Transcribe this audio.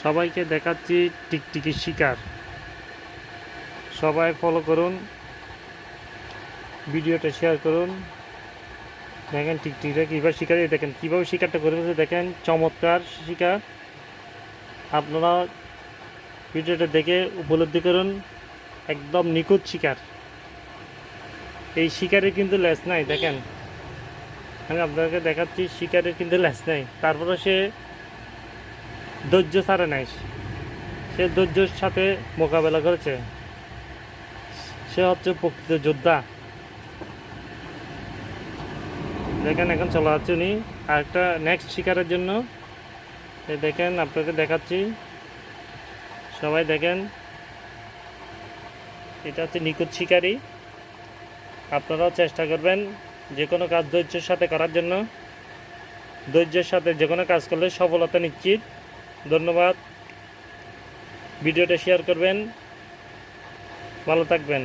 সবাইকে দেখাচ্ছি টিকটিকি শিকার। সবাই ফলো করুন, ভিডিওটা শেয়ার করুন। দেখেন টিকটিকিটা কীভাবে শিকার, দেখেন কীভাবে শিকারটা করে ফেলছে, দেখেন চমৎকার শিকার। আপনারা ভিডিওটা দেখে উপলব্ধি করুন, একদম নিখুঁত শিকার। এই শিকারের কিন্তু লেজ নাই, দেখেন আমি আপনাকে দেখাচ্ছি শিকারের কিন্তু লেজ নাই, তারপরে সে ধৈর্য ছাড়ে নাই, সে ধৈর্যের সাথে মোকাবেলা করেছে। সে হচ্ছে প্রকৃত যোদ্ধা। দেখেন এখন চলে যাচ্ছে উনি আরেকটা নেক্সট শিকারের জন্য। দেখেন আপনাকে দেখাচ্ছি, সবাই দেখেন এটা হচ্ছে নিখুঁত শিকারী। আপনারাও চেষ্টা করবেন যে কোনো কাজ ধৈর্যের সাথে করার জন্য। ধৈর্যের সাথে যে কোনো কাজ করলে সফলতা নিশ্চিত। ধন্যবাদ। ভিডিওটা শেয়ার করবেন, ভালো থাকবেন।